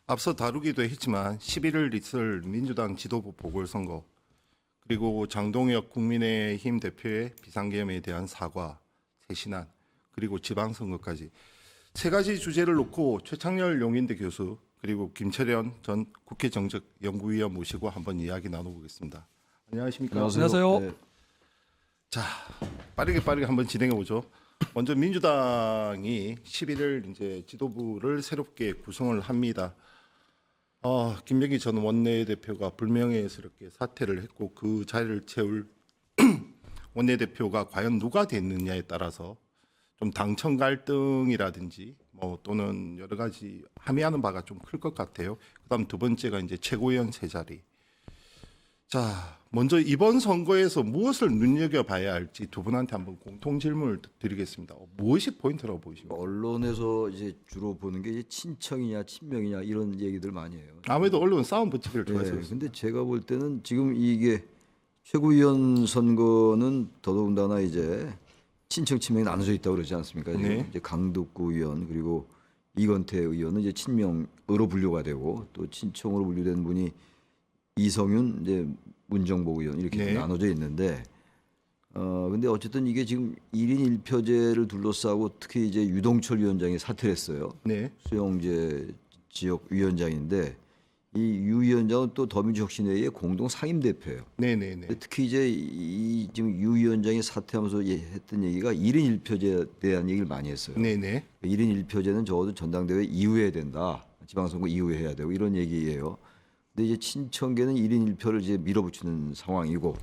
앞서 다루기도 했지만 11일 있을 민주당 지도부 보궐선거 그리고 장동혁 국민의힘 대표의 비상계엄에 대한 사과, 세신안 그리고 지방선거까지 세 가지 주제를 놓고 최창렬 용인대 교수 그리고 김철현 전 국회 정책연구위원 모시고 한번 이야기 나눠보겠습니다. 안녕하십니까? 안녕하세요. 네. 자, 빠르게 한번 진행해 보죠. 먼저 민주당이 11일 이제 지도부를 새롭게 구성을 합니다. 김병기 전 원내대표가 불명예스럽게 사퇴를 했고 그 자리를 채울 원내대표가 과연 누가 됐느냐에 따라서 좀 당청 갈등이라든지 뭐 또는 여러 가지 함의하는 바가 좀 클 것 같아요. 그다음 두 번째가 이제 최고위원 세 자리. 자, 먼저 이번 선거에서 무엇을 눈여겨봐야 할지 두 분한테 한번 공통 질문을 드리겠습니다. 무엇이 포인트라고 보이십니까? 언론에서 이제 주로 보는 게 이제 친청이냐 친명이냐 이런 얘기들 많이 해요. 아무래도 언론 싸움 붙이기를 좋아해서 네, 근데 제가 볼 때는 지금 이게 최고위원 선거는 더더군다나 이제 친청 친명이 나눠져 있다고 그러지 않습니까? 지금 네. 이제 강덕구 의원 그리고 이건태 의원은 이제 친명으로 분류가 되고 또 친청으로 분류된 분이 이성윤 이제 문정복 의원 이렇게 네. 나눠져 있는데 근데 어쨌든 이게 지금 1인 1표제를 둘러싸고 특히 이제 유동철 위원장이 사퇴를 했어요. 네, 수영제 지역 위원장인데 이 유 위원장은 또 더민주혁신회의 공동 상임 대표예요. 네. 특히 이제 이 지금 유 위원장이 사퇴하면서 했던 얘기가 1인 1표제에 대한 얘기를 많이 했어요. 네. 1인 1표제는 적어도 전당대회 이후에 해야 된다. 지방선거 이후에 해야 되고 이런 얘기예요. 근데 이제 친청계는 1인 1표를 이제 밀어붙이는 상황이고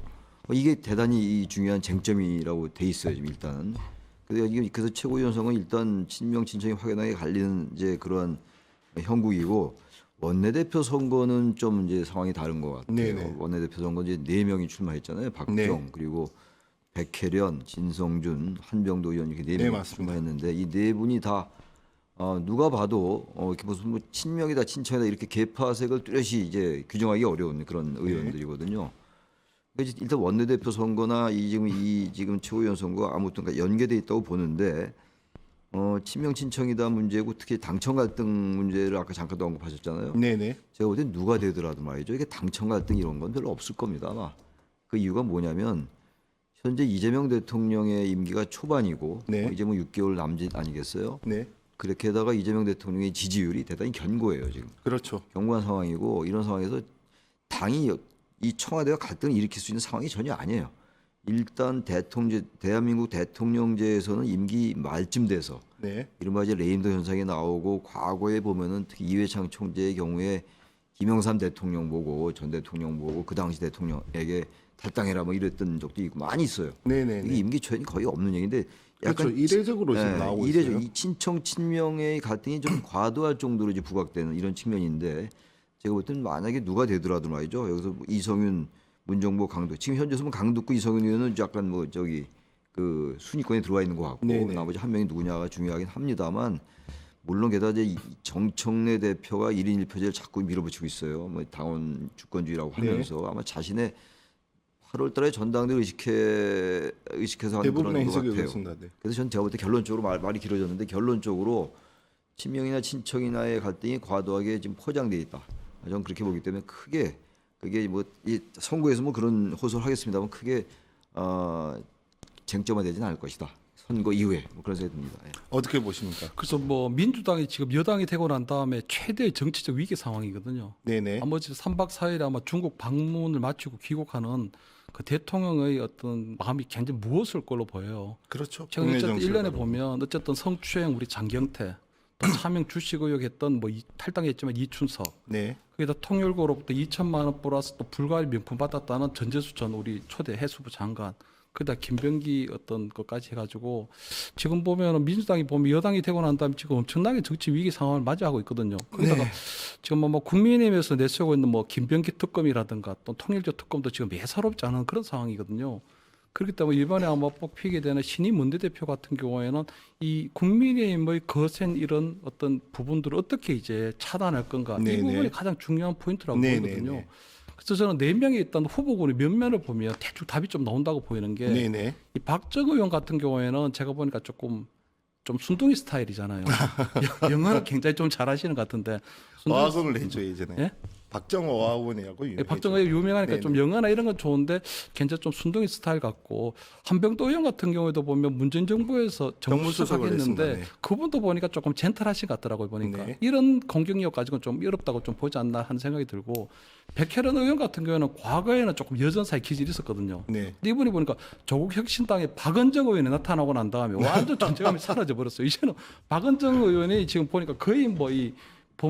이게 대단히 중요한 쟁점이라고 돼 있어요. 지금 일단은. 그래서 최고위원 선거는 일단 친명 친청이 확연하게 갈리는 이제 그러한 형국이고 원내대표 선거는 좀 이제 상황이 다른 것 같아요. 네네. 원내대표 선거 이제 4명이 출마했잖아요. 박정 네. 그리고 백혜련, 진성준, 한병도 의원 이렇게 4명이 네, 맞습니다. 출마했는데 이 네 분이 다 누가 봐도 이렇게 무슨 뭐 친명이다 친청이다 이렇게 계파색을 뚜렷이 이제 규정하기 어려운 그런 의원들이거든요. 그래서 일단 원내대표 선거나 지금 최고위원 선거가 아무튼 연계돼 있다고 보는데 친명 친청이다 문제고 특히 당청 갈등 문제를 아까 잠깐도 언급하셨잖아요. 네네. 제가 볼 땐 누가 되더라도 말이죠. 이게 당청 갈등 이런 건 별로 없을 겁니다. 아마 그 이유가 뭐냐면 현재 이재명 대통령의 임기가 초반이고 네. 이제 뭐 6개월 남짓 아니겠어요? 네. 그렇게다가 이재명 대통령의 지지율이 대단히 견고해요 지금. 그렇죠. 견고한 상황이고 이런 상황에서 당이 이 청와대가 갈등을 일으킬 수 있는 상황이 전혀 아니에요. 일단 대한민국 대통령제에서는 임기 말쯤 돼서 네. 이른바 이제 레임더 현상이 나오고 과거에 보면은 특히 이회창 총재의 경우에 김영삼 대통령 보고 전 대통령 보고 그 당시 대통령에게 탈당해라 뭐 이랬던 적도 있고 많이 있어요. 네네. 이게 임기 초연이 거의 없는 얘기인데 그렇죠. 약간 이례적으로 지금 나오고 있어요. 이 친청 친명의 갈등이 좀 과도할 정도로 이제 부각되는 이런 측면인데 제가 볼 때는 만약에 누가 되더라도 말이죠. 여기서 뭐 이성윤, 문정보, 강도 지금 현재 면 강덕구 이성윤 의원은 약간 뭐 저기 그 순위권에 들어와 있는 것 같고 네네. 나머지 한 명이 누구냐가 중요하긴 합니다만 물론 게다가 이제 정청래 대표가 1인 1표제를 자꾸 밀어붙이고 있어요. 뭐 당원 주권주의라고 하면서 네. 아마 자신의 8월달에 전당대 의식해서 하는 대부분의 그런 것 해석이 같아요. 그렇습니다. 네. 그래서 전 제가 볼 때 결론적으로 말이 길어졌는데 결론적으로 친명이나 친청이나의 갈등이 과도하게 지금 포장돼 있다. 저는 그렇게 보기 때문에 크게 그게 뭐 이 선거에서 뭐 그런 호소를 하겠습니다만 크게 쟁점화되지는 않을 것이다. 선거 이후에 뭐 그런 생각이 듭니다. 예. 어떻게 보십니까? 그래서 뭐 민주당이 지금 여당이 되고 난 다음에 최대의 정치적 위기 상황이거든요. 네네. 나머지 3박 4일에 아마 중국 방문을 마치고 귀국하는 그 대통령의 어떤 마음이 굉장히 무엇을 걸로 보여요. 그렇죠. 최근 국내 어쨌든 정치를 1년에 바라보고. 보면 어쨌든 성추행 우리 장경태, 또 차명 주식 의혹 했던 뭐 탈당했지만 이춘석, 네. 거기다 통일고로부터 2천만 원 플러스 또 불가일 명품 받았다는 전재수 전 우리 초대 해수부 장관, 그다 김병기 어떤 것까지 해가지고 지금 보면은 민주당이 보면 여당이 되고 난 다음에 지금 엄청나게 정치 위기 상황을 맞이하고 있거든요. 거기다가 지금 뭐 국민의힘에서 내세우고 있는 뭐 김병기 특검이라든가 또 통일조 특검도 지금 예사롭지 않은 그런 상황이거든요. 그렇기 때문에 이번에 아마 뽑히게 되는 신임 원내대표 같은 경우에는 이 국민의힘의 거센 이런 어떤 부분들을 어떻게 이제 차단할 건가 이 네네. 부분이 가장 중요한 포인트라고 네네네. 보거든요. 그래서 저는 4명에 있던 후보군의 면면을 보면 대충 답이 좀 나온다고 보이는 게 네네. 이 박정 의원 같은 경우에는 제가 보니까 조금 좀 순둥이 스타일이잖아요. 영어를 굉장히 좀 잘하시는 것 같은데 어학원을 했죠 예전에. 예? 박정호 어학원이라고 유명했죠. 박정희 유명하니까 네네. 좀 영어나 이런 건 좋은데 굉장히 좀 순둥이 스타일 같고 한병도 의원 같은 경우에도 보면 문재인 정부에서 정무수석 정무수석을 했는데 했습니다. 네. 그분도 보니까 조금 젠틀하신 것 같더라고요 보니까 네. 이런 공격력 가지고는 좀 어렵다고 좀 보지 않나 하는 생각이 들고 백혜련 의원 같은 경우에는 과거에는 조금 여전사의 기질이 있었거든요. 네. 근데 이분이 보니까 조국 혁신당의 박은정 의원이 나타나고 난 다음에 완전 존재감이 사라져 버렸어요. 이제는 박은정 의원이 지금 보니까 거의 뭐이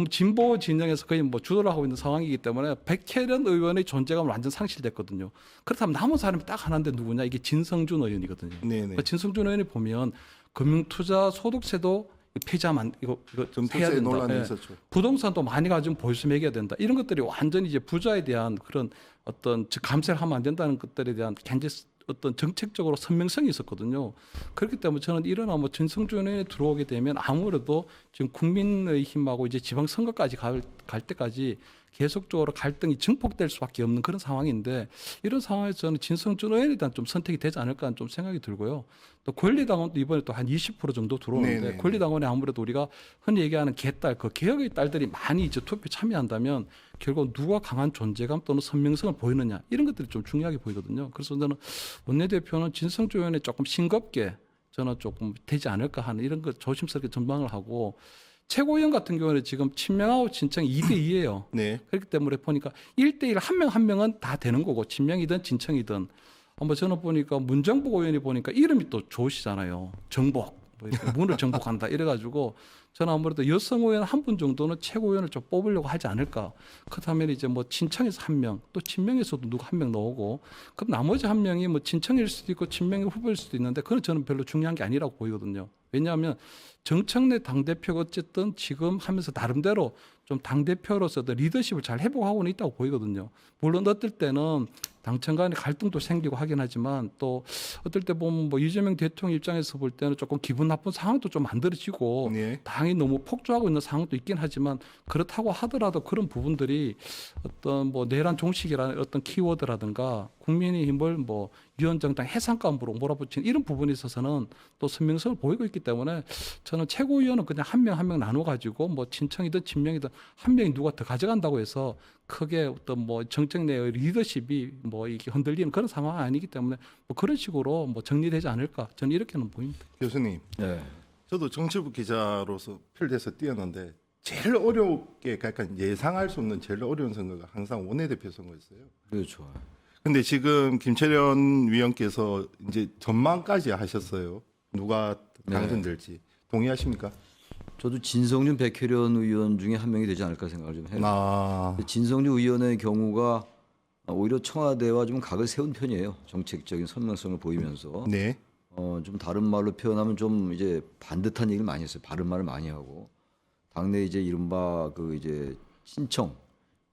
진보 진영에서 거의 뭐 주도를 하고 있는 상황이기 때문에 백혜련 의원의 존재감은 완전 상실됐거든요. 그렇다면 남은 사람이 딱 하나인데 누구냐? 이게 진성준 의원이거든요. 네네. 그 진성준 의원이 보면 금융투자 소득세도 폐지하면 이거 좀 해야 특세 된다. 논란이 예. 있었죠. 부동산도 많이 가지고 보유세 매겨야 된다. 이런 것들이 완전히 이제 부자에 대한 그런 어떤 즉 감세를 하면 안 된다는 것들에 대한 굉장히 어떤 정책적으로 선명성이 있었거든요. 그렇기 때문에 저는 이런 뭐 진성준에 들어오게 되면 아무래도 지금 국민의힘하고 이제 지방선거까지 갈 때까지 계속적으로 갈등이 증폭될 수밖에 없는 그런 상황인데 이런 상황에서 저는 진성준 의원에 대한 좀 선택이 되지 않을까 하는 좀 생각이 들고요. 또 권리당원도 이번에 또 한 20% 정도 들어오는데 네네. 권리당원에 아무래도 우리가 흔히 얘기하는 개딸, 그 개혁의 딸들이 많이 이제 투표 참여한다면 결국 누가 강한 존재감 또는 선명성을 보이느냐 이런 것들이 좀 중요하게 보이거든요. 그래서 저는 원내대표는 진성준 의원에 조금 싱겁게 저는 조금 되지 않을까 하는 이런 것 조심스럽게 전망을 하고 최고위원 같은 경우는 지금 친명하고 진청이 2대2예요. 네. 그렇기 때문에 보니까 1대1 한 명 한 명은 다 되는 거고 친명이든 진청이든 뭐 저는 보니까 문정복 의원이 보니까 이름이 또 좋으시잖아요. 정복. 뭐 이렇게 문을 정복한다 이래가지고 저는 아무래도 여성 의원 한 분 정도는 최고위원을 좀 뽑으려고 하지 않을까. 그렇다면 이제 뭐 친청에서 한 명, 또 친명에서도 누구 한 명 나오고, 그럼 나머지 한 명이 뭐 친청일 수도 있고 친명의 후보일 수도 있는데 그건 저는 별로 중요한 게 아니라고 보이거든요. 왜냐하면 정청래 당대표가 어쨌든 지금 하면서 나름대로 좀 당대표로서도 리더십을 잘 회복하고는 있다고 보이거든요. 물론 어떨 때는 당청 간의 갈등도 생기고 하긴 하지만 또 어떨 때 보면 뭐 이재명 대통령 입장에서 볼 때는 조금 기분 나쁜 상황도 좀 만들어지고 네. 당이 너무 폭주하고 있는 상황도 있긴 하지만 그렇다고 하더라도 그런 부분들이 어떤 뭐 내란 종식이라는 어떤 키워드라든가 국민의힘을 뭐 위원장당 해상감으로 몰아붙이는 이런 부분에 있어서는 또 선명성을 보이고 있기 때문에 저는 최고위원은 그냥 한 명 한 명 나눠 가지고 뭐 친청이든 친명이든 한 명이 누가 더 가져간다고 해서 크게 어떤 뭐 정책 내의 리더십이 뭐 이게 흔들리는 그런 상황이 아니기 때문에 뭐 그런 식으로 뭐 정리되지 않을까 저는 이렇게는 보입니다. 교수님, 네. 저도 정치부 기자로서 필드에서 뛰었는데 제일 어렵게 약간 예상할 수 없는 제일 어려운 선거가 항상 원내대표 선거였어요. 그렇죠. 근데 지금 김철현 위원께서 이제 전망까지 하셨어요. 누가 당선될지 동의하십니까? 저도 진성준, 백혜련 의원 중에 한 명이 되지 않을까 생각을 좀 해요. 아, 진성준 의원의 경우가 오히려 청와대와 좀 각을 세운 편이에요. 정책적인 선명성을 보이면서 네, 좀 다른 말로 표현하면 좀 이제 반듯한 얘기를 많이 했어요. 바른 말을 많이 하고 당내 이제 이른바 그 이제 신청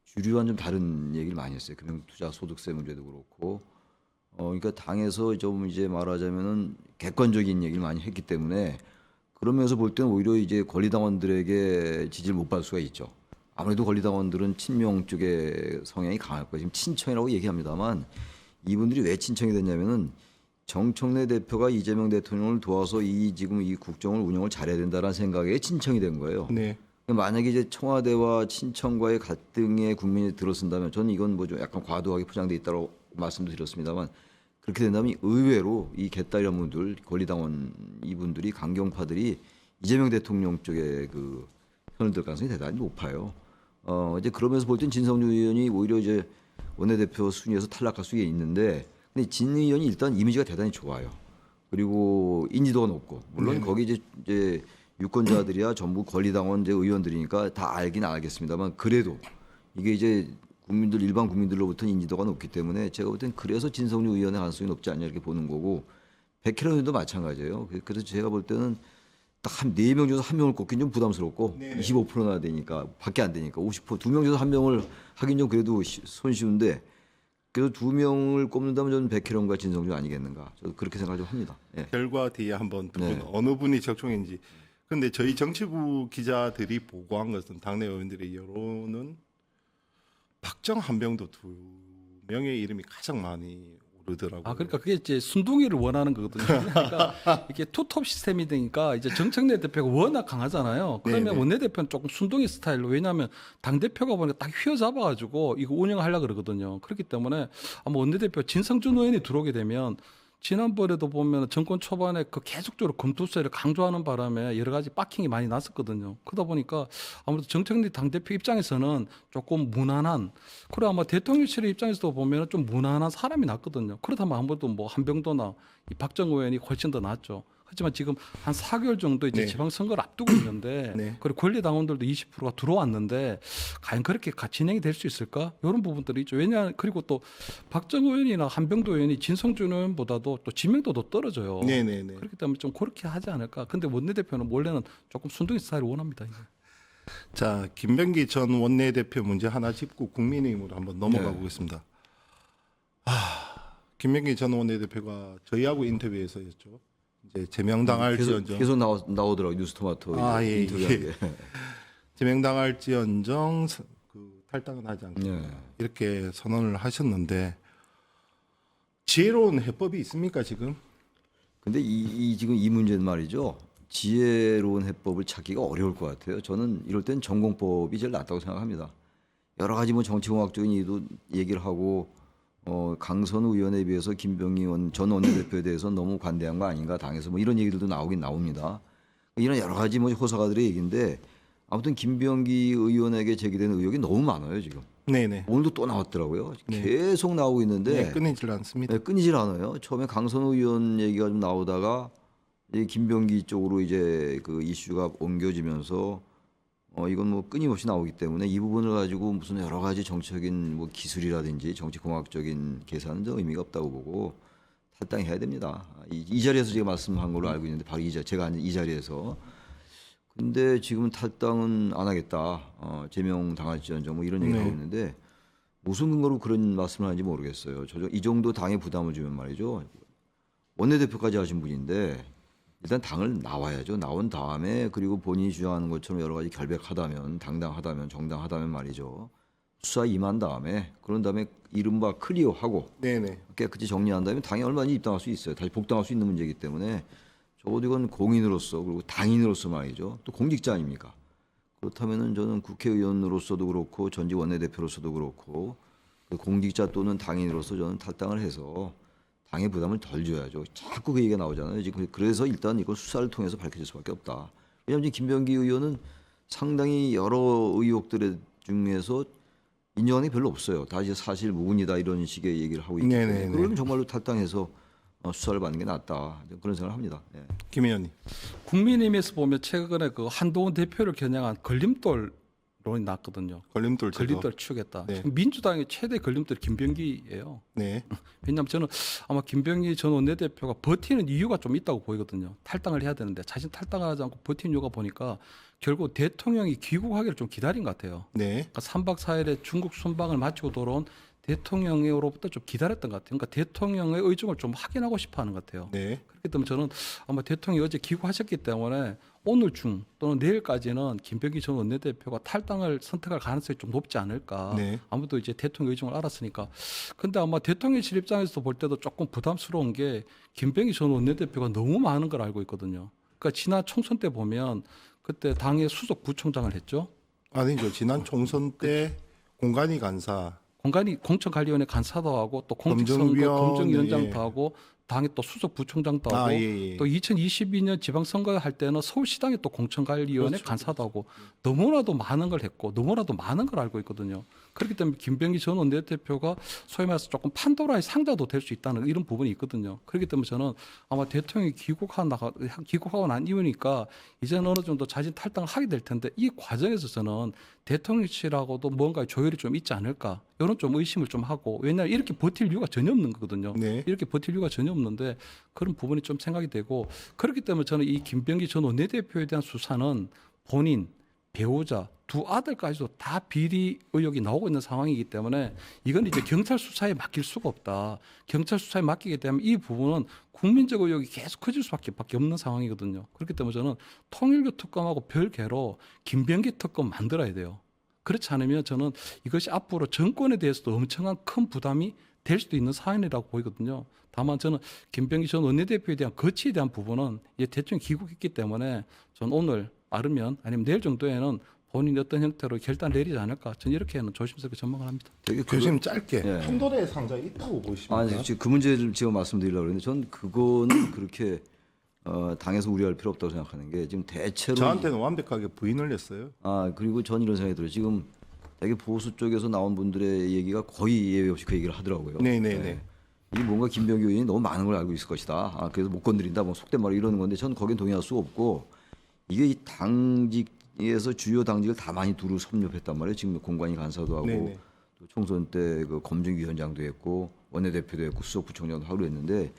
주류와는 좀 다른 얘기를 많이 했어요. 금융투자 소득세 문제도 그렇고 그러니까 당에서 좀 이제 말하자면은 객관적인 얘기를 많이 했기 때문에 그러면서 볼 때는 오히려 이제 권리당원들에게 지지를 못 받을 수가 있죠. 아무래도 권리당원들은 친명 쪽의 성향이 강할 거예요. 지금 친청이라고 얘기합니다만 이분들이 왜 친청이 됐냐면은 정청래 대표가 이재명 대통령을 도와서 지금 이 국정을 운영을 잘해야 된다라는 생각에 친청이 된 거예요. 네, 만약에 이제 청와대와 친청과의 갈등에 국민이 들어선다면 저는 이건 뭐 좀 약간 과도하게 포장돼 있다고 말씀도 드렸습니다만 그렇게 된다면 의외로 이 개딸이란 분들 권리당원 이분들이 강경파들이 이재명 대통령 쪽에 그 편을 들 가능성이 대단히 높아요. 이제 그러면서 볼 땐 진성준 의원이 오히려 이제 원내대표 순위에서 탈락할 수 있는데 근데 진 의원이 일단 이미지가 대단히 좋아요. 그리고 인지도가 높고 물론 거기 이제 유권자들이야 전부 권리당원 이제 의원들이니까 다 알긴 알겠습니다만 그래도 이게 이제 국민들 일반 국민들로부터는 인지도가 높기 때문에 제가 볼 땐 그래서 진성준 의원의 가능성이 높지 않냐 이렇게 보는 거고 백혜련 의원도 마찬가지예요. 그래서 제가 볼 때는 딱 한 4명 중에서 한 명을 꼽긴 좀 부담스럽고 네네. 25%나 되니까 밖에 안 되니까 50% 2명 중에서 한 명을 하긴 좀 그래도 손쉬운데 그래서 2명을 꼽는다면 저는 백혜련과 진성준 아니겠는가 저도 그렇게 생각을 좀 합니다. 예. 결과 뒤에 한번 두 분 네. 어느 분이 적중인지. 근데 저희 정치부 기자들이 보고한 것은 당내 의원들의 여론은 박정 한병도 2명의 이름이 가장 많이 그러더라고요. 아, 그러니까 그게 이제 순둥이를 원하는 거거든요. 그러니까 이게 투톱 시스템이 되니까 이제 정청래 대표가 워낙 강하잖아요. 그러면 네네. 원내대표는 조금 순둥이 스타일로, 왜냐하면 당대표가 보니까 딱 휘어잡아가지고 이거 운영하려고 그러거든요. 그렇기 때문에 아마 원내대표 진성준 의원이 들어오게 되면 지난번에도 보면 정권 초반에 그 계속적으로 검투세를 강조하는 바람에 여러 가지 박킹이 많이 났었거든요. 그러다 보니까 아무래도 정청래 당대표 입장에서는 조금 무난한, 그래 아마 대통령실의 입장에서도 보면 좀 무난한 사람이 낫거든요. 그렇다면 아무래도 뭐 한병도나 이 박정호 의원이 훨씬 더 낫죠. 하지만 지금 한 4개월 정도 이제 네. 지방선거를 앞두고 있는데 네. 그리고 권리당원들도 20%가 들어왔는데 과연 그렇게 진행이 될 수 있을까? 이런 부분들이 있죠. 왜냐, 그리고 또 박정호 의원이나 한병도 의원이 진성준 의원보다도 또 지명도도 떨어져요. 네네네. 그렇기 때문에 좀 그렇게 하지 않을까. 근데 원내대표는 원래는 조금 순둥이 스타일을 원합니다. 이제. 자, 김병기 전 원내대표 문제 하나 짚고 국민의힘으로 한번 넘어가 네. 보겠습니다. 김병기 전 원내대표가 저희하고 인터뷰에서였죠. 이제 제명당할지언정 계속 나오더라고 뉴스토마토 아, 예, 인터뷰한 게. 제명당할지언정 그 탈당은 하지 않겠다 네. 이렇게 선언을 하셨는데 지혜로운 해법이 있습니까 지금? 근데 지금 이 문제는 말이죠. 지혜로운 해법을 찾기가 어려울 것 같아요. 저는 이럴 땐 전공법이 제일 낫다고 생각합니다. 여러 가지 뭐 정치공학적인 이유도 얘기를 하고 강선우 의원에 비해서 김병기 전 원내대표에 대해서 너무 관대한 거 아닌가 당에서 뭐 이런 얘기들도 나오긴 나옵니다. 이런 여러 가지 뭐 호사가들의 얘기인데 아무튼 김병기 의원에게 제기된 의혹이 너무 많아요 지금. 네네. 오늘도 또 나왔더라고요. 네. 계속 나오고 있는데 네, 끊이질 않습니다. 네, 끊이질 않아요. 처음에 강선우 의원 얘기가 좀 나오다가 이 김병기 쪽으로 이제 그 이슈가 옮겨지면서 이건 뭐 끊임없이 나오기 때문에 이 부분을 가지고 무슨 여러 가지 정치적인 뭐 기술이라든지 정치공학적인 계산은 좀 의미가 없다고 보고 탈당해야 됩니다. 이 자리에서 제가 말씀한 걸로 알고 있는데 바로 제가 앉은 이 자리에서. 근데 지금 탈당은 안 하겠다. 제명 당할지언정 뭐 이런 얘기를 네. 하고 있는데 무슨 근거로 그런 말씀을 하는지 모르겠어요. 이 정도 당에 부담을 주면 말이죠. 원내대표까지 하신 분인데 일단 당을 나와야죠. 나온 다음에 그리고 본인이 주장하는 것처럼 여러 가지 결백하다면, 당당하다면, 정당하다면 말이죠. 수사 임한 다음에 그런 다음에 이른바 클리어하고 네네. 깨끗이 정리한 다음에 당에 얼마든지 입당할 수 있어요. 다시 복당할 수 있는 문제이기 때문에 적어도 이건 공인으로서 그리고 당인으로서 말이죠. 또 공직자 아닙니까? 그렇다면은 저는 국회의원으로서도 그렇고 전직 원내대표로서도 그렇고 공직자 또는 당인으로서 저는 탈당을 해서 당의 부담을 덜 줘야죠. 자꾸 그 얘기가 나오잖아요. 지금 그래서 일단 이걸 수사를 통해서 밝혀질 수밖에 없다. 왜냐하면 지금 김병기 의원은 상당히 여러 의혹들 중에서 인정하는 게 별로 없어요. 다 이제 사실 무근이다 이런 식의 얘기를 하고 있기 때문에 네네네. 그러면 정말로 탈당해서 수사를 받는 게 낫다 그런 생각을 합니다. 예. 김 의원님. 국민의힘에서 보면 최근에 그 한동훈 대표를 겨냥한 걸림돌론이 났거든요. 걸림돌 제도. 걸림돌 치우겠다. 네. 지금 민주당의 최대 걸림돌이 김병기예요. 네. 왜냐하면 저는 아마 김병기 전 원내대표가 버티는 이유가 좀 있다고 보이거든요. 탈당을 해야 되는데 자신 탈당하지 않고 버티는 이유가 보니까 결국 대통령이 귀국하기를 좀 기다린 것 같아요. 네. 그러니까 3박 4일에 중국 순방을 마치고 돌아온 대통령으로부터 좀 기다렸던 것 같아요. 그러니까 대통령의 의중을 좀 확인하고 싶어하는 것 같아요. 네. 그렇기 때문에 저는 아마 대통령이 어제 귀국하셨기 때문에 오늘 중 또는 내일까지는 김병기 전 원내대표가 탈당을 선택할 가능성이 좀 높지 않을까. 네. 아무도 이제 대통령 의중을 알았으니까. 근데 아마 대통령실 입장에서 볼 때도 조금 부담스러운 게 김병기 전 원내대표가 너무 많은 걸 알고 있거든요. 그러니까 지난 총선 때 보면 그때 당의 수석 부총장을 했죠. 아니죠. 지난 총선 때 공간이 간사. 공천관리위원회 간사도 하고 또 공직선거 검증위원, 검증위원장도 예. 하고 당의 또 수석 부총장도 하고 아, 예, 예. 또 2022년 지방선거 할 때는 서울시당의 또 공천관리위원회 그렇죠, 간사도 하고 너무나도 많은 걸 했고 너무나도 많은 걸 알고 있거든요. 그렇기 때문에 김병기 전 원내대표가 소위 말해서 조금 판도라의 상자도 될 수 있다는 이런 부분이 있거든요. 그렇기 때문에 저는 아마 대통령이 귀국하고 난 이후니까 이제는 어느 정도 자진 탈당을 하게 될 텐데 이 과정에서 저는 대통령실하고도 뭔가 조율이 좀 있지 않을까 이런 좀 의심을 좀 하고 왜냐하면 이렇게 버틸 이유가 전혀 없는 거거든요. 네. 이렇게 버틸 이유가 전혀 없는데 그런 부분이 좀 생각이 되고 그렇기 때문에 저는 이 김병기 전 원내대표에 대한 수사는 본인, 배우자, 두 아들까지도 다 비리 의혹이 나오고 있는 상황이기 때문에 이건 이제 경찰 수사에 맡길 수가 없다. 경찰 수사에 맡기게 되면 이 부분은 국민적 의혹이 계속 커질 수밖에 없는 상황이거든요. 그렇기 때문에 저는 통일교 특검하고 별개로 김병기 특검 만들어야 돼요. 그렇지 않으면 저는 이것이 앞으로 정권에 대해서도 엄청난 큰 부담이 될 수도 있는 사안이라고 보이거든요. 다만 저는 김병기 전 원내대표에 대한 거치에 대한 부분은 이제 대충 기국했기 때문에 전 오늘 아니면 내일 정도에는 본인이 어떤 형태로 결단 내리지 않을까 저는 이렇게는 조심스럽게 전망을 합니다. 되게 교수님 짧게 예. 판도라의 상자 있다고 보십니까? 아니 지금 그 문제를 제가 말씀드리려고 그러는데 전 그거는 그렇게 당에서 우려할 필요 없다고 생각하는 게 지금 대체로 저한테는 완벽하게 부인을 했어요. 그리고 전 이런 생각이 들어요. 지금 되게 보수 쪽에서 나온 분들의 얘기가 거의 예외 없이 그 얘기를 하더라고요. 네네네. 이 뭔가 김병기 의원이 너무 많은 걸 알고 있을 것이다. 그래서 못 건드린다. 뭐 속된 말로 이러는 건데 전 거긴 동의할 수 없고 이게 이 당직에서 주요 당직을 다 많이 두루 섭렵했단 말이에요. 지금 공관위 간사도 하고 네네. 또 총선 때 그 검증위원장도 했고 원내대표도 했고 수석부총장도 하고 했는데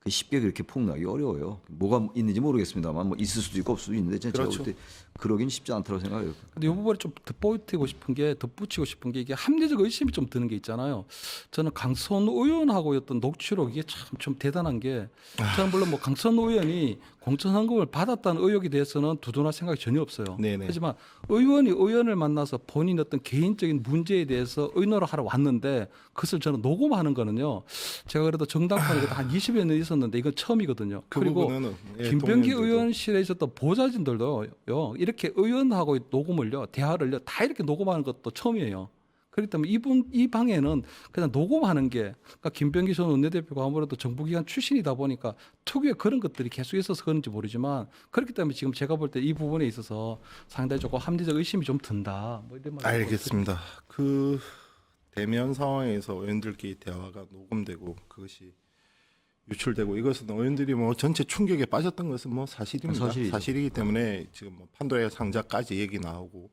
그 쉽게 그렇게 폭로하기 어려워요. 뭐가 있는지 모르겠습니다만 뭐 있을 수도 있고 없을 수도 있는데 제가 그렇죠. 볼 때 그러긴 쉽지 않다고 생각해요. 근데 이 부분에 좀 덧붙이고 싶은 게 이게 합리적 의심이 좀 드는 게 있잖아요. 저는 강선우 의원하고의 어떤 녹취록 이게 참 좀 대단한 게 저는 물론 뭐 강선우 의원이 공천헌금을 받았다는 의혹에 대해서는 두둔할 생각이 전혀 없어요. 네네. 하지만 의원이 의원을 만나서 본인 어떤 개인적인 문제에 대해서 의논을 하러 왔는데 그것을 저는 녹음하는 거는요. 제가 그래도 정당판에 한 20여 년 있었는데 이건 처음이거든요. 그 그리고 부분은 김병기 동의원들도. 의원실에 있었던 보좌진들도요 이렇게 의원하고 녹음을요 대화를요 다 이렇게 녹음하는 것도 처음이에요. 그렇기 때문에 이 방에는 그냥 녹음하는 게 그러니까 김병기 전 원내대표가 아무래도 정부기관 출신이다 보니까 특유의 그런 것들이 계속 있어서 그런지 모르지만 그렇기 때문에 지금 제가 볼 때 이 부분에 있어서 상당히 조금 합리적 의심이 좀 든다. 뭐 이런 말. 알겠습니다. 그 대면 상황에서 의원들끼리 대화가 녹음되고 그것이 유출되고 이것은 의원들이 뭐 전체 충격에 빠졌던 것은 뭐 사실입니다. 사실이죠. 사실이기 때문에 지금 뭐 판도라의 상자까지 얘기 나오고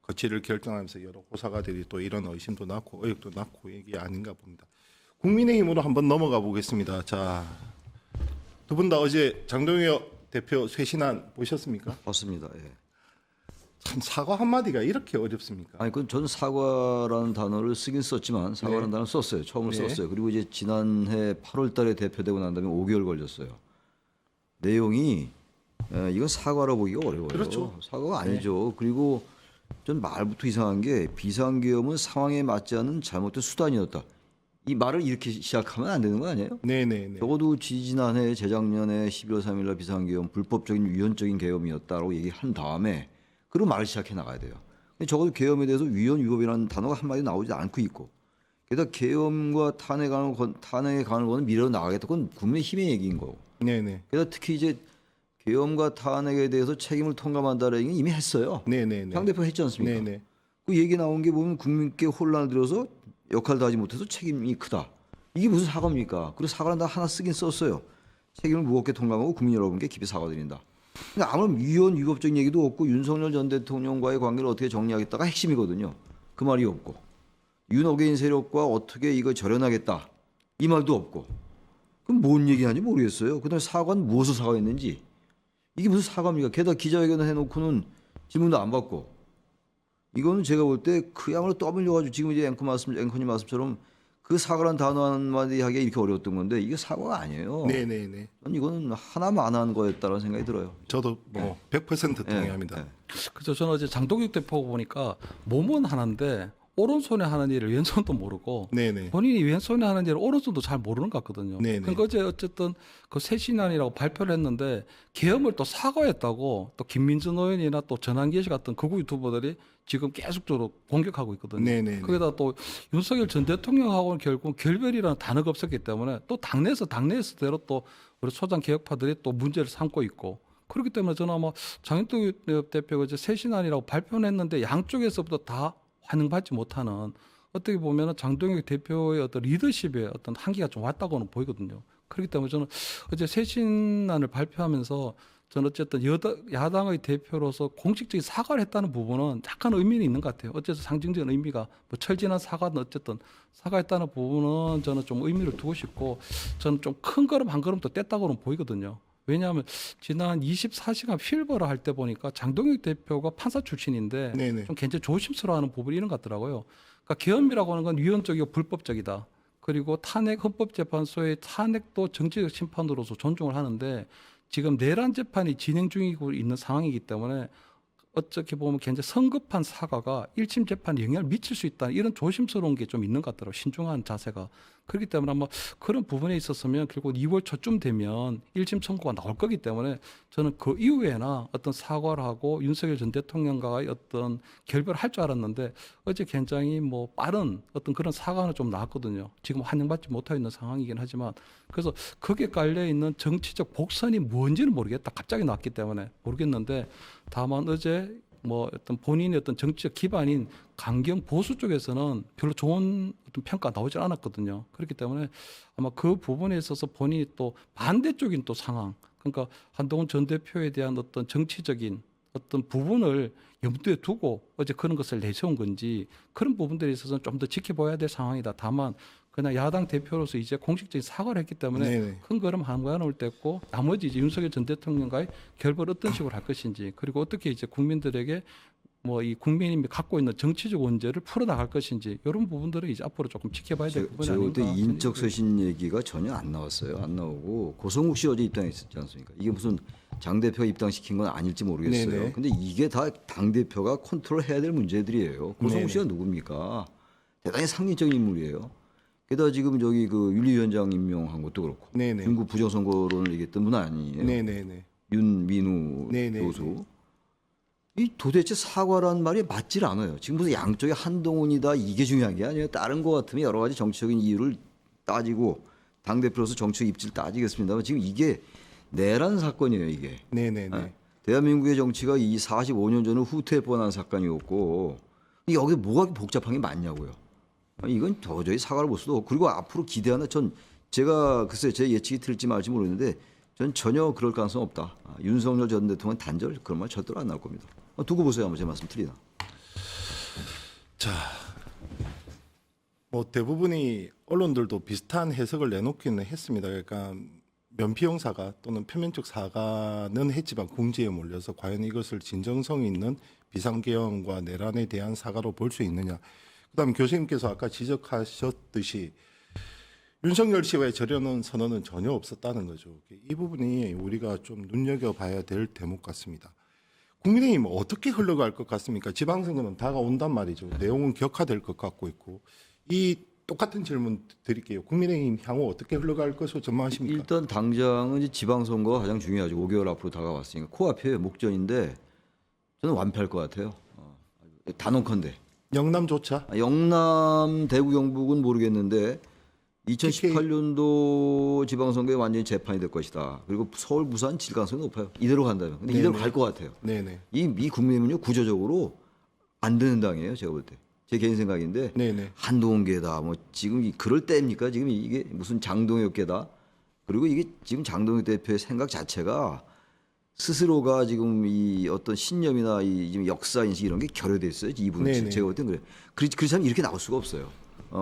거취를 결정하면서 여러 고사가들이 또 이런 의심도 낳고 의혹도 낳고 이게 아닌가 봅니다. 국민의힘으로 한번 넘어가 보겠습니다. 자, 두 분 다 어제 장동혁 대표 쇄신안 보셨습니까? 맞습니다. 예. 참 사과 한마디가 이렇게 어렵습니까? 아니 그건 저는 사과라는 단어를 쓰긴 썼지만 사과라는 단어를 썼어요. 처음으로 네. 썼어요. 그리고 이제 지난해 8월달에 대표되고 난 다음에 5개월 걸렸어요. 내용이 이건 사과로 보기가 어려워요. 그렇죠. 사과가 아니죠. 그리고 전 말부터 이상한 게 비상계엄은 상황에 맞지 않은 잘못된 수단이었다. 이 말을 이렇게 시작하면 안 되는 거 아니에요? 네네네. 적어도 지지난해 재작년에 12월 3일날 비상계엄 불법적인 위헌적인 계엄이었다고 얘기한 다음에 그리고 말을 시작해 나가야 돼요. 근데 적어도 계엄에 대해서 위헌 위법이라는 단어가 한마디 나오지 않고 있고 게다가 계엄과 탄핵에 관을 거는 미뤄 나가겠다. 그건 국민의힘의 얘기인 거고. 네네. 게다가 특히 이제 계엄과 탄핵에 대해서 책임을 통감한다는 얘기는 이미 했어요. 네네네. 당대표 했지 않습니까? 네네. 그 얘기 나온 게 보면 국민께 혼란을 들어서 역할을 하지 못해서 책임이 크다. 이게 무슨 사과입니까? 그리고 사과는 다 하나 쓰긴 썼어요. 책임을 무겁게 통감하고 국민 여러분께 깊이 사과드린다. 그러니까 아무런 위헌 위법적인 얘기도 없고 윤석열 전 대통령과의 관계를 어떻게 정리하겠다가 핵심이거든요. 그 말이 없고 윤어게인 세력과 어떻게 이거 절연하겠다 이 말도 없고 그럼 뭔 얘기하는지 모르겠어요. 그다음에 사과는 무엇을 사과했는지 이게 무슨 사과입니까? 게다가 기자회견을 해놓고는 질문도 안 받고 이거는 제가 볼 때 그야말로 떠밀려가지고 지금 이제 앵커님 말씀처럼 그 사과란 단어 한마디 하기가 이렇게 어려웠던 건데 이게 사과가 아니에요. 네네네. 전 이거는 하나만 한 거였다는 생각이 들어요. 저도 뭐 100% 동의합니다. 예. 그래서 저는 어제 장동혁 대표 보니까 몸은 하는데 오른손에 하는 일을 왼손도 모르고 네네. 본인이 왼손에 하는 일을 오른손도 잘 모르는 것 같거든요. 네네. 그러니까 어제 어쨌든 그 쇄신안이라고 발표를 했는데 계엄을 또 사과했다고 또 김민준 의원이나 또 전환기 씨 같은 극우 유튜버들이 지금 계속적으로 공격하고 있거든요. 네네네. 거기다 또 윤석열 전 대통령하고는 결국 결별이라는 단어가 없었기 때문에 또 당내에서대로 또 우리 소장 개혁파들이 또 문제를 삼고 있고 그렇기 때문에 저는 아마 장현동 대표가 이제 쇄신안이라고 발표는 했는데 양쪽에서부터 다 환영받지 못하는 어떻게 보면 장동혁 대표의 어떤 리더십의 어떤 한계가 좀 왔다고는 보이거든요. 그렇기 때문에 저는 어제 쇄신안을 발표하면서 저는 어쨌든 야당의 대표로서 공식적인 사과를 했다는 부분은 약간 의미는 있는 것 같아요. 어쨌든 상징적인 의미가 뭐 철진한 사과는 어쨌든 사과했다는 부분은 저는 좀 의미를 두고 싶고 저는 좀 큰 걸음 한 걸음 더 뗐다고는 보이거든요. 왜냐하면 지난 24시간 필버를 할 때 보니까 장동혁 대표가 판사 출신인데 네네. 좀 굉장히 조심스러워하는 부분이 있는 것 같더라고요. 그러니까 계엄이라고 하는 건 위헌적이고 불법적이다. 그리고 탄핵 헌법재판소의 탄핵도 정치적 심판으로서 존중을 하는데 지금 내란 재판이 진행 중이고 있는 상황이기 때문에 어떻게 보면 굉장히 성급한 사과가 1심 재판에 영향을 미칠 수 있다. 이런 조심스러운 게 좀 있는 것 같더라고요. 신중한 자세가. 그렇기 때문에 아마 그런 부분에 있었으면 결국 2월 초쯤 되면 1심 청구가 나올 거기 때문에 저는 그 이후에나 어떤 사과를 하고 윤석열 전 대통령과의 어떤 결별을 할 줄 알았는데 어제 굉장히 뭐 빠른 어떤 그런 사과는 좀 나왔거든요. 지금 환영받지 못하고 있는 상황이긴 하지만 그래서 거기에 깔려 있는 정치적 복선이 뭔지는 모르겠다. 갑자기 나왔기 때문에 모르겠는데 다만 어제 뭐 어떤 본인의 어떤 정치적 기반인 강경 보수 쪽에서는 별로 좋은 어떤 평가가 나오지 않았거든요. 그렇기 때문에 아마 그 부분에 있어서 본인이 또 반대쪽인 또 상황, 그러니까 한동훈 전 대표에 대한 어떤 정치적인 어떤 부분을 염두에 두고 어제 그런 것을 내세운 건지 그런 부분들에 있어서는 좀 더 지켜봐야 될 상황이다. 다만 그냥 야당 대표로서 이제 공식적인 사과를 했기 때문에 네네. 큰 걸음 한 걸음 올 때고 나머지 이제 윤석열 전 대통령과의 결별 어떤 식으로 할 것인지 그리고 어떻게 이제 국민들에게 뭐 이 국민이 갖고 있는 정치적 원죄를 풀어나갈 것인지 이런 부분들을 이제 앞으로 조금 지켜봐야 될 부분이 제가 아닌가. 볼때 인적 쇄신 얘기가 전혀 안 나왔어요. 안 나오고 고성욱 씨 어제 입당했었지 않습니까? 이게 무슨 장 대표가 입당시킨 건 아닐지 모르겠어요. 네네. 근데 이게 다 당 대표가 컨트롤해야 될 문제들이에요. 고성욱 씨가 누굽니까? 대단히 상징적인 인물이에요. 게다가 지금 저기 그 윤리위원장 임명한 것도 그렇고 네네. 중국 부정선거론을 얘기했던 분 아니에요. 네네네. 윤민우 네네. 교수. 이 도대체 사과란 말이 맞질 않아요. 지금 무슨 양쪽에 한동훈이다 이게 중요한 게 아니에요. 다른 거 같으면 여러 가지 정치적인 이유를 따지고 당 대표로서 정치적 입지를 따지겠습니다만 지금 이게 내란 사건이에요. 이게. 네네네. 어? 대한민국의 정치가 이 45년 전에 후퇴할 뻔한 사건이었고 여기 뭐가 복잡한 게 많냐고요. 이건 도저히 사과를 볼 수도 없고 그리고 앞으로 기대하는 제가 글쎄 제 예측이 틀릴지 말지 모르겠는데 전 전혀 그럴 가능성 없다. 윤석열 전 대통령 단절 그런 말 절대로 안 나올 겁니다. 두고 보세요. 한번 제 말씀 틀리나. 자, 뭐 대부분이 언론들도 비슷한 해석을 내놓기는 했습니다. 그러니까 면피용사가 또는 표면적 사과는 했지만 궁지에 몰려서 과연 이것을 진정성 있는 비상계엄과 내란에 대한 사과로 볼 수 있느냐. 그다음 교수님께서 아까 지적하셨듯이 윤석열 씨와의 절연한 선언은 전혀 없었다는 거죠. 이 부분이 우리가 좀 눈여겨봐야 될 대목 같습니다. 국민의힘 어떻게 흘러갈 것 같습니까? 지방선거는 다가온단 말이죠. 내용은 격화될 것 같고 있고 이 똑같은 질문 드릴게요. 국민의힘 향후 어떻게 흘러갈 것으로 전망하십니까? 일단 당장은 이제 지방선거가 가장 중요하죠. 5개월 앞으로 다가왔으니까 코앞에 목전인데 저는 완패할 것 같아요. 단언컨대. 영남조차? 영남, 대구, 경북은 모르겠는데 2018년도 지방선거에 완전히 재판이 될 것이다. 그리고 서울, 부산 질 가능성이 높아요. 이대로 간다면. 근데 이대로 갈 것 같아요. 네네. 이 국민의힘은요 구조적으로 안 되는 당이에요. 제가 볼 때. 제 개인 생각인데 네네. 한동훈계다. 뭐 지금 그럴 때입니까? 지금 이게 무슨 장동혁계다. 그리고 이게 지금 장동혁 대표의 생각 자체가 스스로가 지금 이 어떤 신념이나 이 지금 역사 인식 이런 게 결여돼 있어요. 이분은 네네. 제가 볼 땐 그래. 그렇다면 이렇게 나올 수가 없어요.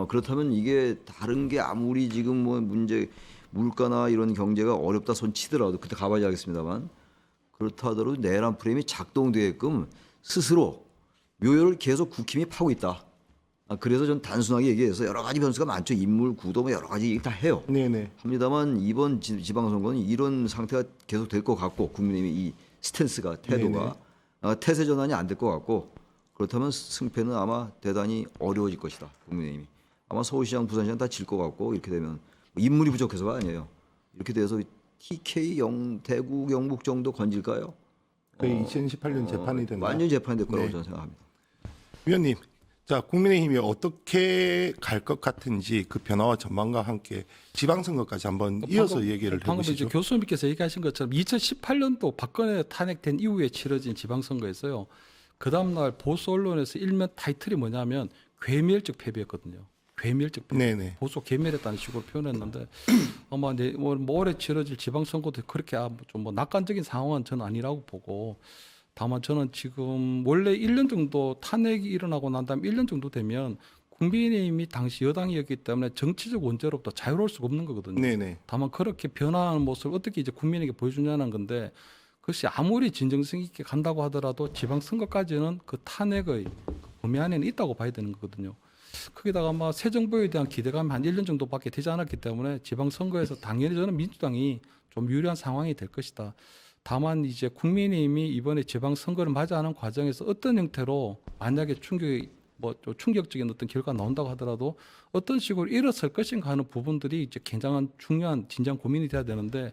그렇다면 이게 다른 게 아무리 지금 뭐 문제 물가나 이런 경제가 어렵다 손 치더라도 그때 가봐야 하겠습니다만 그렇다 하더라도 내란 프레임이 작동되게끔 스스로 묘요를 계속 국힘이 파고 있다. 그래서 전 단순하게 얘기해서 여러 가지 변수가 많죠. 인물, 구도 뭐 여러 가지 다 해요. 네네. 합니다만 이번 지방선거는 이런 상태가 계속 될 것 같고 국민의힘의 이 스탠스가 태도가 태세 전환이 안 될 것 같고 그렇다면 승패는 아마 대단히 어려워질 것이다. 국민의힘이 아마 서울시장, 부산시장 다 질 것 같고 이렇게 되면 인물이 부족해서가 아니에요. 이렇게 돼서 TK 대구 경북 정도 건질까요? 거의 2018년 재판이 된다. 완전 재판이 될 거라고 네. 저는 생각합니다. 위원님, 자 국민의힘이 어떻게 갈 것 같은지 그 변화와 전망과 함께 지방선거까지 한번 이어서 얘기를 방금 이제 해보시죠. 교수님께서 얘기하신 것처럼 2018년도 박근혜 탄핵된 이후에 치러진 지방선거에서요. 그 다음날 보수 언론에서 일면 타이틀이 뭐냐면 괴멸적 패배였거든요. 괴멸적 패배. 네네. 보수 괴멸했다는 식으로 표현했는데 아마 뭐 올해 치러질 지방선거도 그렇게 좀 뭐 낙관적인 상황은 저는 아니라고 보고 다만 저는 지금 원래 1년 정도 탄핵이 일어나고 난 다음 1년 정도 되면 국민의힘이 당시 여당이었기 때문에 정치적 원죄로부터 자유로울 수가 없는 거거든요. 네네. 다만 그렇게 변화하는 모습을 어떻게 이제 국민에게 보여주냐는 건데 그것이 아무리 진정성 있게 간다고 하더라도 지방선거까지는 그 탄핵의 범위 안에는 있다고 봐야 되는 거거든요. 거기다가 아마 새 정부에 대한 기대감이 한 1년 정도밖에 되지 않았기 때문에 지방선거에서 당연히 저는 민주당이 좀 유리한 상황이 될 것이다. 다만 이제 국민의힘이 이번에 지방선거를 맞이하는 과정에서 어떤 형태로 만약에 충격이 좀 충격적인 어떤 결과가 나온다고 하더라도 어떤 식으로 일어설 것인가 하는 부분들이 이제 굉장한 중요한 진정 고민이 돼야 되는데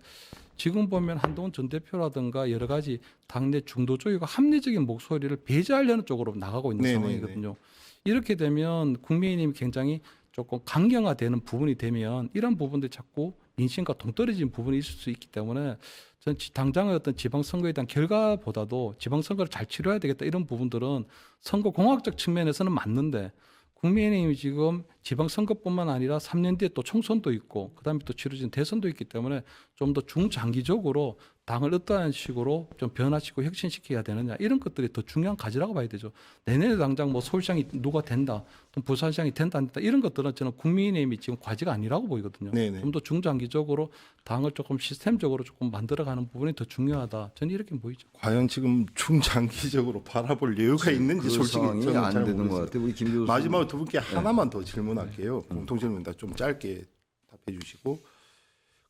지금 보면 한동훈 전 대표라든가 여러 가지 당내 중도 조직과 합리적인 목소리를 배제하려는 쪽으로 나가고 있는 네네네. 상황이거든요. 이렇게 되면 국민의힘이 굉장히 조금 강경화되는 부분이 되면 이런 부분들이 자꾸 민심과 동떨어지는 부분이 있을 수 있기 때문에 저는 당장의 어떤 지방선거에 대한 결과보다도 지방선거를 잘 치러야 되겠다 이런 부분들은 선거 공학적 측면에서는 맞는데 국민의힘이 지금 지방선거뿐만 아니라 3년 뒤에 또 총선도 있고 그다음에 또 치러진 대선도 있기 때문에 좀 더 중장기적으로 당을 어떠한 식으로 좀 변화시키고 혁신시켜야 되느냐 이런 것들이 더 중요한 과제라고 봐야 되죠. 내년에 당장 뭐 서울시장이 누가 된다, 또 부산시장이 된다 안 된다 이런 것들은 저는 국민의힘이 지금 과제가 아니라고 보이거든요. 네네. 좀 더 중장기적으로 당을 조금 시스템적으로 조금 만들어가는 부분이 더 중요하다. 저는 이렇게 보이죠. 과연 지금 중장기적으로 바라볼 여유가 있는지 그 솔직히 상황이 저는 안 잘 되는 것 모르겠어요. 같아요. 우리 김 교수 마지막으로 두 분께 하나만 더 질문할게요. 공통 질문 좀 짧게 답해 주시고.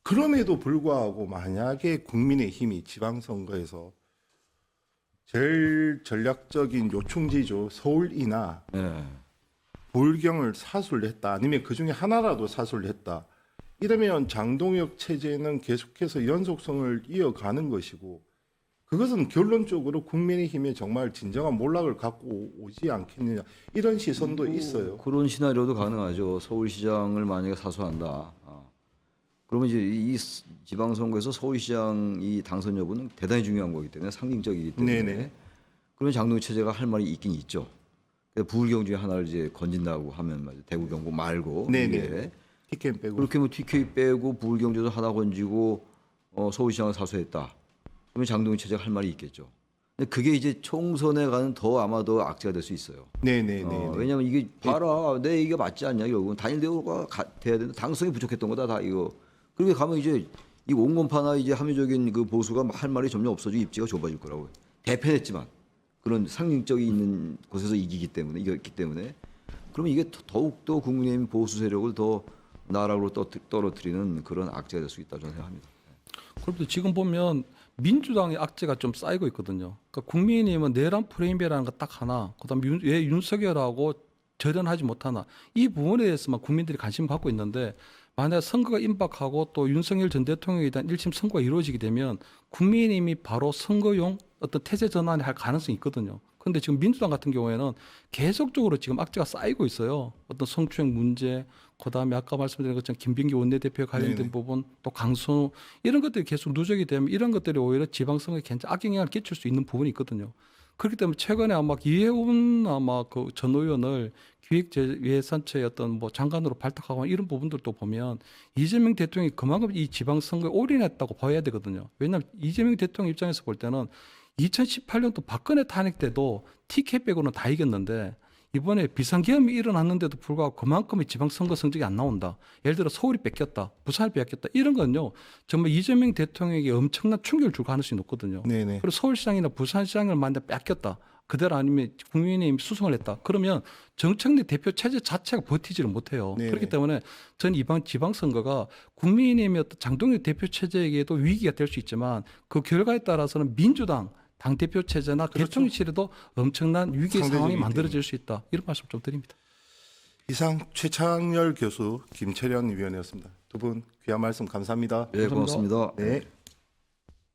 그럼에도 불구하고 만약에 국민의힘이 지방선거에서 제일 전략적인 요충지죠. 서울이나 네. 부울경을 사수를 했다. 아니면 그중에 하나라도 사수를 했다. 이러면 장동혁 체제는 계속해서 연속성을 이어가는 것이고 그것은 결론적으로 국민의힘에 정말 진정한 몰락을 갖고 오지 않겠느냐 이런 시선도 있어요. 그런 시나리오도 가능하죠. 서울시장을 만약에 사수한다. 그러면 이제 이 지방선거에서 서울시장 이 당선 여부는 대단히 중요한 거기 때문에 상징적이기 때문에 네네. 그러면 장동희 체제가 할 말이 있긴 있죠. 부울경 중에 하나를 이제 건진다고 하면 말이죠. 대구 경북 말고 네네. 이게. 티켓 빼고. 그렇게 뭐 TK 빼고 부울경제도 하나 건지고 서울시장을 사수했다. 그러면 장동희 체제가 할 말이 있겠죠. 근데 그게 이제 총선에 가는 더 아마 더 악재가 될 수 있어요. 네네네. 왜냐하면 이게 봐라, 내 이게 맞지 않냐 결국은 단일 대우가 돼야 되는데 당성이 부족했던 거다 다 이거. 그렇게 가면 이제 이 온건파나 이제 합리적인 그 보수가 할 말이 점점 없어지고 입지가 좁아질 거라고. 대패했지만 그런 상징적이 있는 곳에서 이기기 때문에 이겼기 때문에 그러면 이게 더욱 더 국민의힘 보수 세력을 더 나락으로 떨어뜨리는 그런 악재가 될 수 있다 저는 생각합니다. 그런데 지금 보면 민주당의 악재가 좀 쌓이고 있거든요. 그러니까 국민의힘은 내란 프레임이라는 거 딱 하나, 그다음에 왜 윤석열하고 절연하지 못하나 이 부분에 대해서만 국민들이 관심을 갖고 있는데 만약 선거가 임박하고 또 윤석열 전 대통령에 대한 1심 선고가 이루어지게 되면 국민의힘이 바로 선거용 어떤 태세 전환을 할 가능성이 있거든요. 그런데 지금 민주당 같은 경우에는 계속적으로 지금 악재가 쌓이고 있어요. 어떤 성추행 문제, 그다음에 아까 말씀드린 것처럼 김병기 원내대표에 관련된 네네. 부분, 또 강선우 이런 것들이 계속 누적이 되면 이런 것들이 오히려 지방선거에 굉장히 악영향을 끼칠 수 있는 부분이 있거든요. 그렇기 때문에 최근에 아마 이해운 아마 그 전 의원을 기획재예산처의 어떤 뭐 장관으로 발탁하고 이런 부분들도 보면 이재명 대통령이 그만큼 이 지방선거에 올인했다고 봐야 되거든요. 왜냐하면 이재명 대통령 입장에서 볼 때는 2018년도 박근혜 탄핵 때도 TK 빼고는 다 이겼는데 이번에 비상계엄이 일어났는데도 불구하고 그만큼의 지방선거 성적이 안 나온다. 예를 들어 서울이 뺏겼다, 부산이 뺏겼다 이런 건요 정말 이재명 대통령에게 엄청난 충격을 줄 가능성이 높거든요. 네네. 그리고 서울시장이나 부산시장을 만약 뺏겼다. 그대로 아니면 국민의힘 수성을 했다. 그러면 정청래 대표 체제 자체가 버티지를 못해요. 네네. 그렇기 때문에 저는 이번 지방선거가 국민의힘의 어떤 장동혁 대표 체제에게도 위기가 될 수 있지만 그 결과에 따라서는 민주당 당대표 체제나 대통령실에도 엄청난 위기의 상대적이기 상황이 때문에. 만들어질 수 있다. 이런 말씀 좀 드립니다. 이상 최창열 교수, 김철현 위원이었습니다. 두 분 귀한 말씀 감사합니다. 네, 고맙습니다. 네.